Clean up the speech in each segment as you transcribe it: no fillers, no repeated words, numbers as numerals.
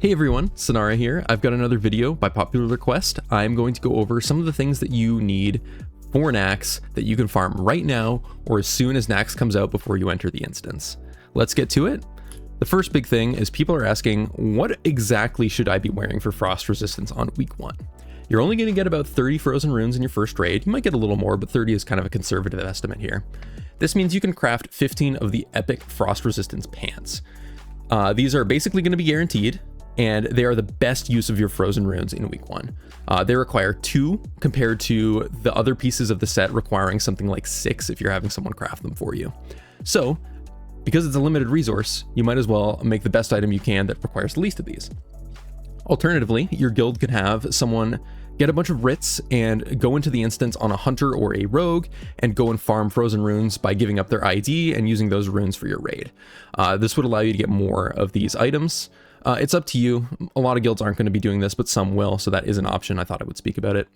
Hey everyone, Sonara here. I've got another video by popular request. I'm going to go over some of the things that you need for Naxx that you can farm right now or as soon as Naxx comes out before you enter the instance. Let's get to it. The first big thing is people are asking, what exactly should I be wearing for frost resistance on week 1? You're only going to get about 30 frozen runes in your first raid. You might get a little more, but 30 is kind of a conservative estimate here. This means you can craft 15 of the epic frost resistance pants. These are basically going to be guaranteed, and they are the best use of your frozen runes in week 1. They require 2 compared to the other pieces of the set requiring something like 6 if you're having someone craft them for you. So, because it's a limited resource, you might as well make the best item you can that requires the least of these. Alternatively, your guild could have someone get a bunch of writs and go into the instance on a hunter or a rogue and go and farm frozen runes by giving up their ID and using those runes for your raid. This would allow you to get more of these items. It's up to you. A lot of guilds aren't going to be doing this, but some will, so that is an option. I thought I would speak about it.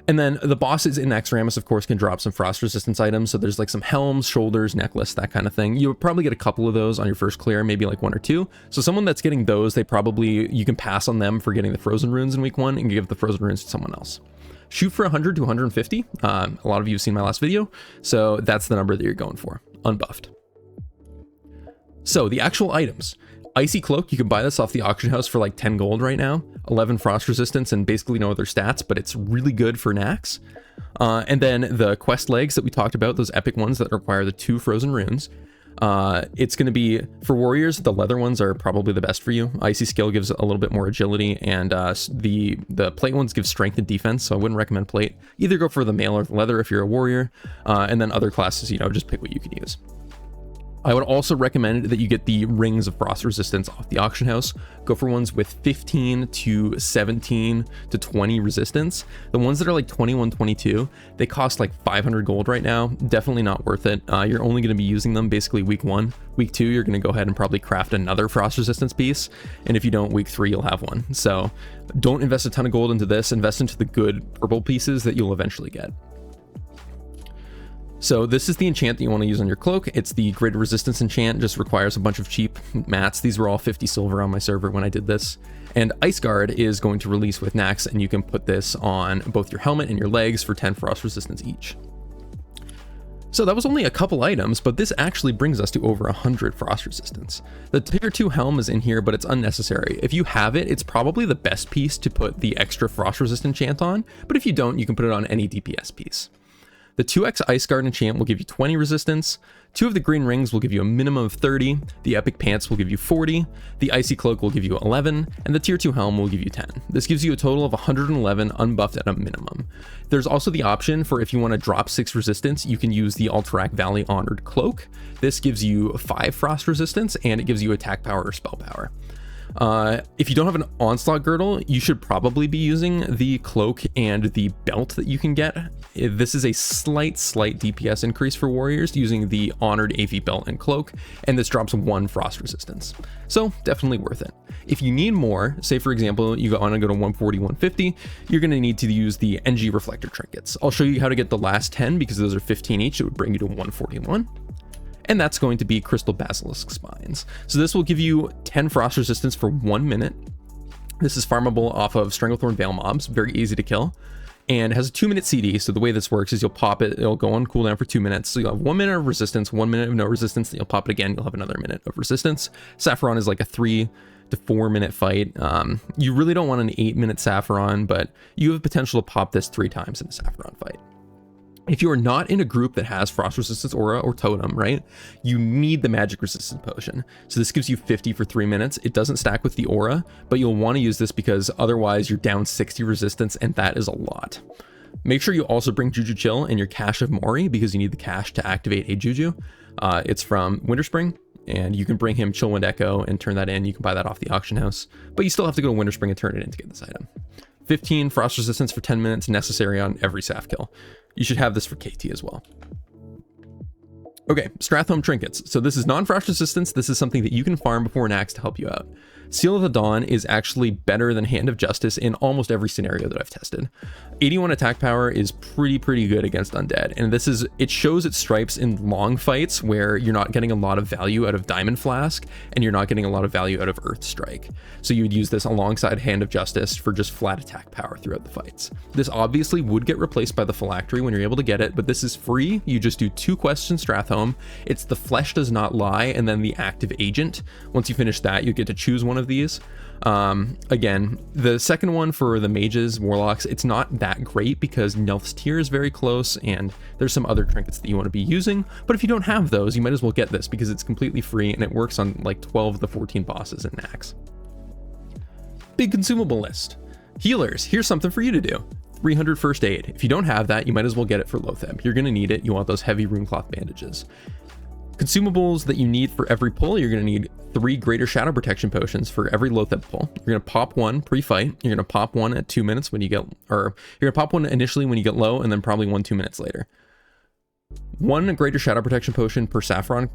And then the bosses in Naxx, of course, can drop some frost resistance items. So there's like some helms, shoulders, necklace, that kind of thing. You'll probably get a couple of those on your first clear, maybe like 1 or 2. So someone that's getting those, you can pass on them for getting the frozen runes in week 1 and give the frozen runes to someone else. Shoot for 100 to 150. A lot of you have seen my last video, so that's the number that you're going for, unbuffed. So the actual items. Icy Cloak, you can buy this off the auction house for like 10 gold right now, 11 frost resistance and basically no other stats, but it's really good for Naxx. And then the quest legs that we talked about, those epic ones that require the 2 frozen runes. It's going to be, for warriors, the leather ones are probably the best for you. Icy Skill gives a little bit more agility, and the plate ones give strength and defense, so I wouldn't recommend plate. Either go for the mail or the leather if you're a warrior, and then other classes, just pick what you can use. I would also recommend that you get the rings of frost resistance off the auction house. Go for ones with 15 to 17 to 20 resistance. The ones that are like 21, 22, they cost like 500 gold right now. Definitely not worth it. You're only going to be using them basically week 1. Week 2, you're going to go ahead and probably craft another frost resistance piece. And if you don't, week 3, you'll have one. So don't invest a ton of gold into this. Invest into the good purple pieces that you'll eventually get. So this is the enchant that you want to use on your cloak. It's the greater resistance enchant, just requires a bunch of cheap mats. These were all 50 silver on my server when I did this. And Ice Guard is going to release with Naxx, and you can put this on both your helmet and your legs for 10 frost resistance each. So that was only a couple items, but this actually brings us to over 100 frost resistance. The tier 2 helm is in here, but it's unnecessary. If you have it, it's probably the best piece to put the extra frost resistant enchant on, but if you don't, you can put it on any DPS piece. The 2x Ice Guard enchant will give you 20 resistance, 2 of the green rings will give you a minimum of 30, the epic pants will give you 40, the Icy Cloak will give you 11, and the tier 2 helm will give you 10. This gives you a total of 111 unbuffed at a minimum. There's also the option for if you want to drop 6 resistance, you can use the Alterac Valley Honored Cloak. This gives you 5 frost resistance, and it gives you attack power or spell power. If you don't have an Onslaught Girdle, you should probably be using the cloak and the belt that you can get. This is a slight DPS increase for warriors using the Honored AV belt and cloak, and this drops 1 frost resistance. So definitely worth it. If you need more, say for example, you want to go to 140, 150, you're going to need to use the NG Reflector trinkets. I'll show you how to get the last 10 because those are 15 each. It would bring you to 141. And that's going to be Crystal Basilisk Spines. So this will give you 10 frost resistance for 1 minute. This is farmable off of Stranglethorn Veil mobs, very easy to kill, and has a 2-minute CD. So the way this works is you'll pop it, it'll go on cooldown for 2 minutes. So you'll have 1 minute of resistance, 1 minute of no resistance, then you'll pop it again, you'll have another minute of resistance. Saffron is like a 3 to 4 minute fight. You really don't want an 8-minute Saffron, but you have potential to pop this 3 times in a Saffron fight. If you are not in a group that has frost resistance aura or totem, right, you need the magic resistance potion. So this gives you 50 for 3 minutes. It doesn't stack with the aura, but you'll want to use this because otherwise you're down 60 resistance, and that is a lot. Make sure you also bring Juju Chill and your Cache of Mori because you need the cache to activate a Juju. It's from Winterspring, and you can bring him Chillwind Echo and turn that in. You can buy that off the auction house, but you still have to go to Winterspring and turn it in to get this item. 15 frost resistance for 10 minutes necessary on every Saf kill. You should have this for KT as well. Okay, Stratholme trinkets. So this is non-frost resistance. This is something that you can farm before Naxx to help you out. Seal of the Dawn is actually better than Hand of Justice in almost every scenario that I've tested. 81 attack power is pretty good against undead, and it shows its stripes in long fights where you're not getting a lot of value out of Diamond Flask and you're not getting a lot of value out of Earth Strike. So you would use this alongside Hand of Justice for just flat attack power throughout the fights. This obviously would get replaced by the Phylactery when you're able to get it, but this is free. You just do 2 quests in Stratholme. It's the Flesh Does Not Lie and then the Active Agent. Once you finish that, you get to choose one of these. Again, the second one for the mages, warlocks, it's not that great because Nelth's Tear is very close and there's some other trinkets that you want to be using, but if you don't have those, you might as well get this because it's completely free and it works on like 12 of the 14 bosses in Naxx. Big consumable list. Healers, here's something for you to do. 300 first aid. If you don't have that, you might as well get it for Loatheb. You're going to need it. You want those heavy runecloth bandages. Consumables that you need for every pull, you're going to need 3 greater shadow protection potions for every Loatheb pull. You're going to pop one pre-fight. You're going to pop one at 2 minutes when you get, or you're going to pop one initially when you get low, and then probably 2 minutes later. 1 greater shadow protection potion per saffron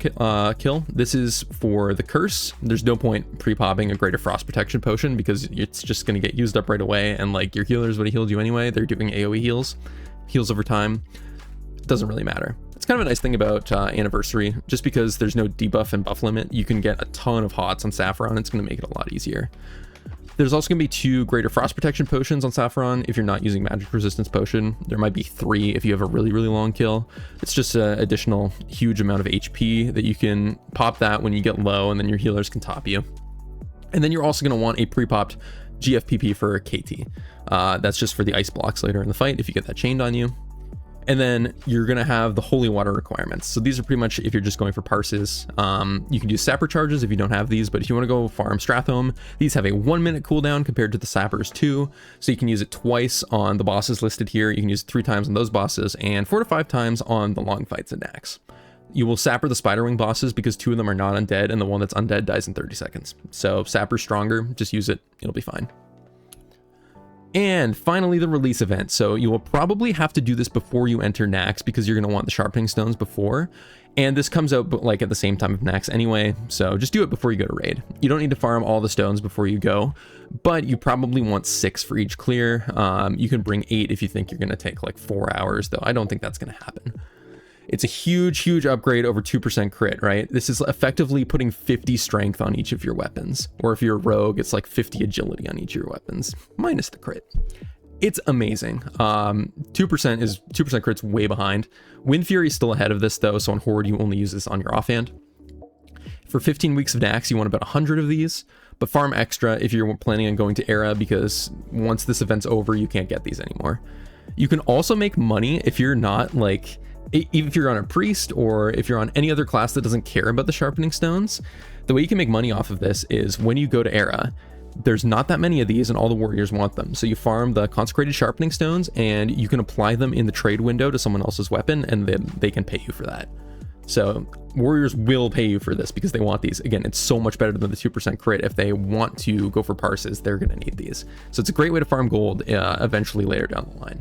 kill. This is for the curse. There's no point pre-popping a greater frost protection potion because it's just going to get used up right away, and like your healers would have healed you anyway. They're doing AoE heals over time. It doesn't really matter. It's kind of a nice thing about Anniversary, just because there's no debuff and buff limit, you can get a ton of hots on Saffron. It's going to make it a lot easier. There's also going to be 2 greater frost protection potions on Saffron if you're not using magic resistance potion. There might be 3 if you have a really long kill. It's just an additional huge amount of HP that you can pop that when you get low, and then your healers can top you. And then you're also going to want a pre-popped GFPP for KT. That's just for the ice blocks later in the fight if you get that chained on you. And then you're going to have the holy water requirements. So these are pretty much if you're just going for parses. You can do sapper charges if you don't have these, but if you want to go farm Stratholme, these have a 1 minute cooldown compared to the sappers 2. So you can use it twice on the bosses listed here. You can use it 3 times on those bosses and 4 to 5 times on the long fights in Naxx. You will sapper the Spiderwing bosses because 2 of them are not undead and the one that's undead dies in 30 seconds. So sapper's stronger, just use it, it'll be fine. And finally, the release event. So you will probably have to do this before you enter Naxx because you're going to want the sharpening stones before. And this comes out like at the same time of Naxx anyway. So just do it before you go to raid. You don't need to farm all the stones before you go, but you probably want 6 for each clear. You can bring 8 if you think you're going to take like 4 hours, though I don't think that's going to happen. It's a huge upgrade over 2% crit, right? This is effectively putting 50 strength on each of your weapons. Or if you're a rogue, it's like 50 agility on each of your weapons, minus the crit. It's amazing. 2% crit's way behind. Wind Fury is still ahead of this though, so on Horde you only use this on your offhand. For 15 weeks of Naxx, you want about 100 of these, but farm extra if you're planning on going to Era, because once this event's over, you can't get these anymore. You can also make money if you're not like, even if you're on a priest or if you're on any other class that doesn't care about the sharpening stones. The way you can make money off of this is when you go to Era, there's not that many of these and all the warriors want them. So you farm the consecrated sharpening stones and you can apply them in the trade window to someone else's weapon and then they can pay you for that. So warriors will pay you for this because they want these. Again, it's so much better than the 2% crit. If they want to go for parses, they're going to need these. So it's a great way to farm gold eventually later down the line.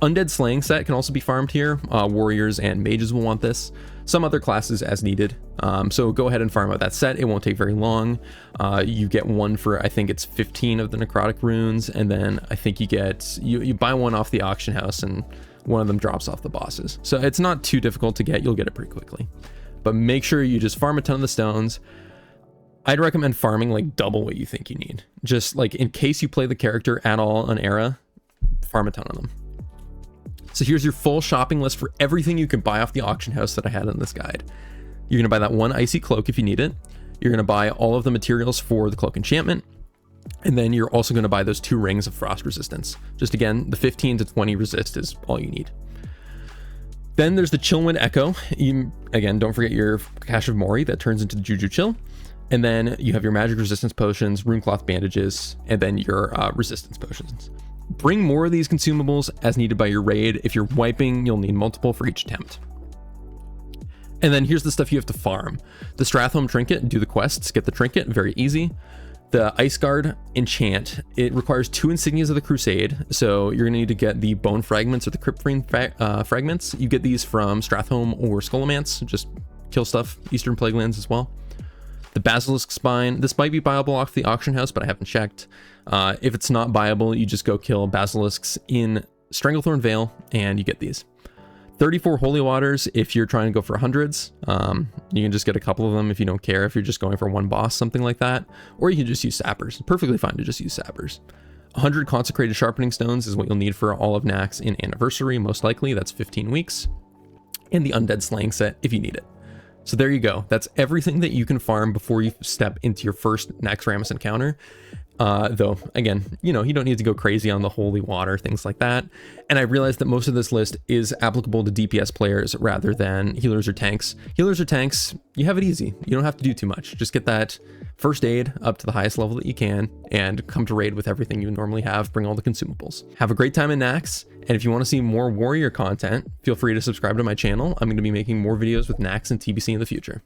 Undead Slaying set can also be farmed here. Warriors and mages will want this. Some other classes as needed. So go ahead and farm out that set. It won't take very long. You get one for, I think it's 15 of the necrotic runes. And then I think you get, you buy one off the auction house and one of them drops off the bosses. So it's not too difficult to get. You'll get it pretty quickly. But make sure you just farm a ton of the stones. I'd recommend farming like double what you think you need. Just like in case you play the character at all on Era, farm a ton of them. So here's your full shopping list for everything you can buy off the auction house that I had in this guide. You're going to buy that one icy cloak if you need it. You're going to buy all of the materials for the cloak enchantment. And then you're also going to buy those 2 rings of frost resistance. Just again, the 15 to 20 resist is all you need. Then there's the Chillwind Echo. Again, don't forget your Cache of Mori that turns into the Juju Chill. And then you have your magic resistance potions, runecloth bandages, and then your resistance potions. Bring more of these consumables as needed by your raid. If you're wiping, you'll need multiple for each attempt. And then here's the stuff you have to farm. The Stratholme trinket, do the quests, get the trinket, very easy. The Ice Guard enchant, it requires 2 insignias of the Crusade. So you're gonna need to get the bone fragments or the crypt fragments. You get these from Stratholme or Skullomance, just kill stuff, Eastern Plaguelands as well. The Basilisk Spine, this might be buyable off the auction house, but I haven't checked. If it's not buyable, you just go kill basilisks in Stranglethorn Vale and you get these. 34 Holy Waters if you're trying to go for hundreds. You can just get a couple of them if you don't care, if you're just going for one boss, something like that. Or you can just use Sappers. Perfectly fine to just use Sappers. 100 Consecrated Sharpening Stones is what you'll need for all of Naxx in Anniversary, most likely. That's 15 weeks. And the Undead Slaying set if you need it. So there you go. That's everything that you can farm before you step into your first Naxxramas encounter. Though, again, you know, you don't need to go crazy on the holy water, things like that. And I realized that most of this list is applicable to DPS players rather than healers or tanks. Healers or tanks, you have it easy. You don't have to do too much. Just get that first aid up to the highest level that you can and come to raid with everything you normally have. Bring all the consumables. Have a great time in Naxx. And if you want to see more warrior content, feel free to subscribe to my channel. I'm going to be making more videos with Naxx and TBC in the future.